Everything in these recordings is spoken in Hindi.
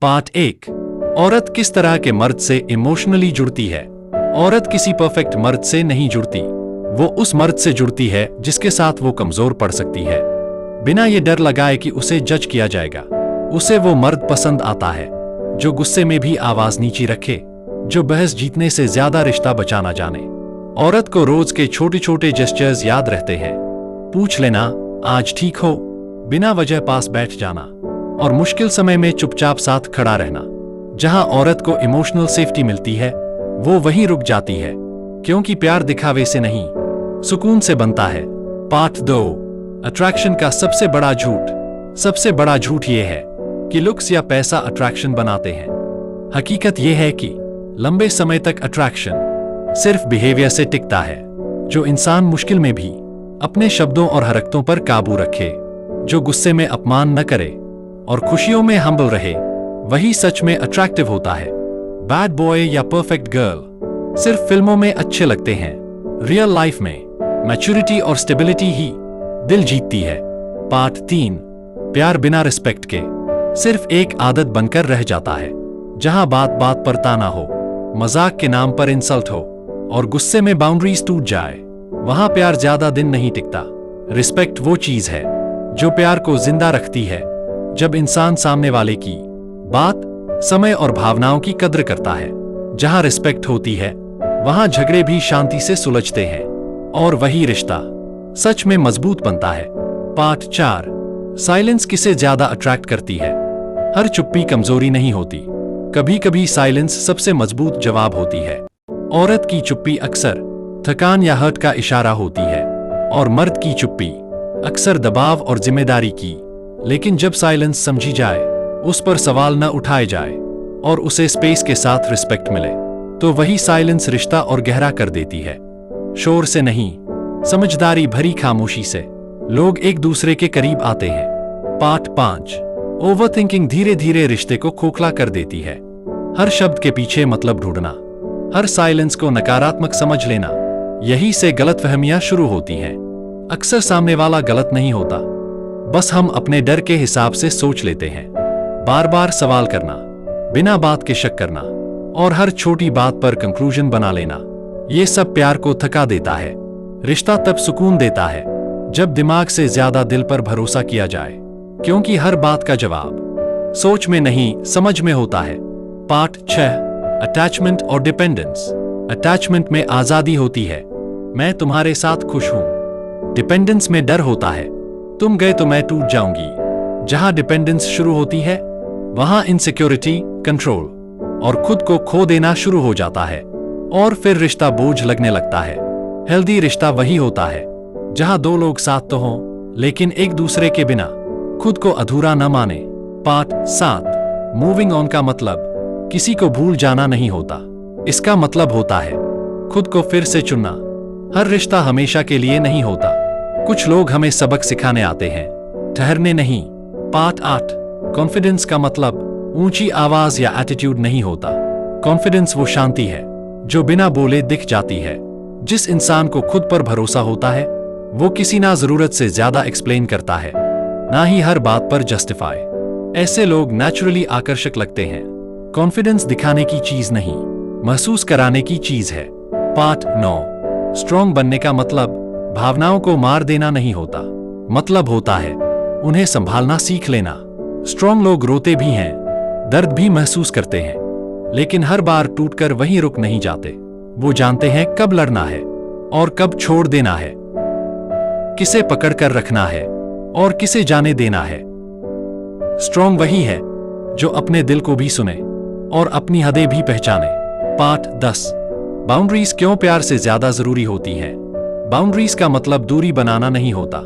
पार्ट 1। औरत किस तरह के मर्द से इमोशनली जुड़ती है। औरत किसी परफेक्ट मर्द से नहीं जुड़ती, वो उस मर्द से जुड़ती है जिसके साथ वो कमजोर पड़ सकती है, बिना ये डर लगाए कि उसे जज किया जाएगा। उसे वो मर्द पसंद आता है जो गुस्से में भी आवाज नीची रखे, जो बहस जीतने से ज्यादा रिश्ता बचाना जाने। औरत को रोज के छोटे छोटे जेस्चर्स याद रहते हैं, पूछ लेना आज ठीक हो, बिना वजह पास बैठ जाना, और मुश्किल समय में चुपचाप साथ खड़ा रहना। जहां औरत को इमोशनल सेफ्टी मिलती है वो वहीं रुक जाती है, क्योंकि प्यार दिखावे से नहीं सुकून से बनता है। पार्ट 2। अट्रैक्शन का सबसे बड़ा झूठ। सबसे बड़ा झूठ ये है कि लुक्स या पैसा अट्रैक्शन बनाते हैं। हकीकत यह है कि लंबे समय तक अट्रैक्शन सिर्फ बिहेवियर से टिकता है। जो इंसान मुश्किल में भी अपने शब्दों और हरकतों पर काबू रखे, जो गुस्से में अपमान न करे और खुशियों में हम्बल रहे, वही सच में अट्रैक्टिव होता है। बैड बॉय या परफेक्ट गर्ल सिर्फ फिल्मों में अच्छे लगते हैं, रियल लाइफ में मैच्योरिटी और स्टेबिलिटी ही दिल जीतती है। पार्ट 3। प्यार बिना रिस्पेक्ट के सिर्फ एक आदत बनकर रह जाता है। जहां बात बात पर ताना हो, मजाक के नाम पर इंसल्ट हो और गुस्से में बाउंड्रीज टूट जाए, वहां प्यार ज्यादा दिन नहीं टिकता। रिस्पेक्ट वो चीज है जो प्यार को जिंदा रखती है। जब इंसान सामने वाले की बात, समय और भावनाओं की कद्र करता है, जहां रिस्पेक्ट होती है वहां झगड़े भी शांति से सुलझते हैं और वही रिश्ता सच में मजबूत बनता है। पार्ट 4। साइलेंस किसे ज्यादा अट्रैक्ट करती है। हर चुप्पी कमजोरी नहीं होती, कभी कभी साइलेंस सबसे मजबूत जवाब होती है। औरत की चुप्पी अक्सर थकान या हर्ट का इशारा होती है और मर्द की चुप्पी अक्सर दबाव और जिम्मेदारी की। लेकिन जब साइलेंस समझी जाए, उस पर सवाल न उठाए जाए और उसे स्पेस के साथ रिस्पेक्ट मिले, तो वही साइलेंस रिश्ता और गहरा कर देती है। शोर से नहीं, समझदारी भरी खामोशी से लोग एक दूसरे के करीब आते हैं। पार्ट 5। ओवरथिंकिंग धीरे धीरे रिश्ते को खोखला कर देती है। हर शब्द के पीछे मतलब ढूंढना, हर साइलेंस को नकारात्मक समझ लेना, यही से गलतफहमियां शुरू होती हैं। अक्सर सामने वाला गलत नहीं होता, बस हम अपने डर के हिसाब से सोच लेते हैं। बार बार सवाल करना, बिना बात के शक करना और हर छोटी बात पर कंक्लूजन बना लेना, ये सब प्यार को थका देता है। रिश्ता तब सुकून देता है जब दिमाग से ज्यादा दिल पर भरोसा किया जाए, क्योंकि हर बात का जवाब सोच में नहीं समझ में होता है। पार्ट 6। अटैचमेंट और डिपेंडेंस। अटैचमेंट में आजादी होती है, मैं तुम्हारे साथ खुश हूं। डिपेंडेंस में डर होता है, तुम गए तो मैं टूट जाऊंगी। जहां डिपेंडेंस शुरू होती है वहां इनसिक्योरिटी, कंट्रोल और खुद को खो देना शुरू हो जाता है और फिर रिश्ता बोझ लगने लगता है। हेल्दी रिश्ता वही होता है जहां दो लोग साथ तो हों, लेकिन एक दूसरे के बिना खुद को अधूरा न माने। पार्ट 7। मूविंग ऑन का मतलब किसी को भूल जाना नहीं होता, इसका मतलब होता है खुद को फिर से चुनना। हर रिश्ता हमेशा के लिए नहीं होता, कुछ लोग हमें सबक सिखाने आते हैं, ठहरने नहीं। पार्ट 8। कॉन्फिडेंस का मतलब ऊंची आवाज या एटीट्यूड नहीं होता। कॉन्फिडेंस वो शांति है जो बिना बोले दिख जाती है। जिस इंसान को खुद पर भरोसा होता है वो किसी ना जरूरत से ज्यादा एक्सप्लेन करता है, ना ही हर बात पर जस्टिफाई। ऐसे लोग नेचुरली आकर्षक लगते हैं। कॉन्फिडेंस दिखाने की चीज नहीं, महसूस कराने की चीज है। पार्ट 9। स्ट्रॉन्ग बनने का मतलब भावनाओं को मार देना नहीं होता, मतलब होता है उन्हें संभालना सीख लेना। स्ट्रॉन्ग लोग रोते भी हैं, दर्द भी महसूस करते हैं, लेकिन हर बार टूटकर वहीं रुक नहीं जाते। वो जानते हैं कब लड़ना है और कब छोड़ देना है, किसे पकड़कर रखना है और किसे जाने देना है। स्ट्रॉन्ग वही है जो अपने दिल को भी सुने और अपनी हदें भी पहचाने। पार्ट 10। बाउंड्रीज क्यों प्यार से ज्यादा जरूरी होती हैं। बाउंड्रीज का मतलब दूरी बनाना नहीं होता,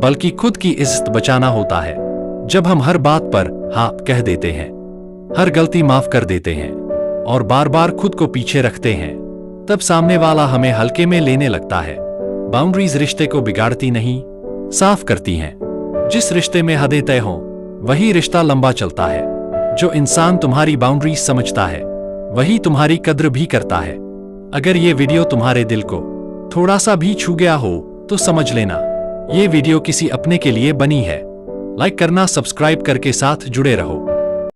बल्कि खुद की इज्जत बचाना होता है। जब हम हर बात पर हाँ कह देते हैं, हर गलती माफ कर देते हैं और बार बार खुद को पीछे रखते हैं, तब सामने वाला हमें हल्के में लेने लगता है। बाउंड्रीज रिश्ते को बिगाड़ती नहीं, साफ करती हैं। जिस रिश्ते में हदें तय हों, वही रिश्ता लंबा चलता है। जो इंसान तुम्हारी बाउंड्रीज समझता है वही तुम्हारी कद्र भी करता है। अगर ये वीडियो तुम्हारे दिल को थोड़ा सा भी छू गया हो तो समझ लेना ये वीडियो किसी अपने के लिए बनी है। लाइक करना, सब्सक्राइब करके साथ जुड़े रहो।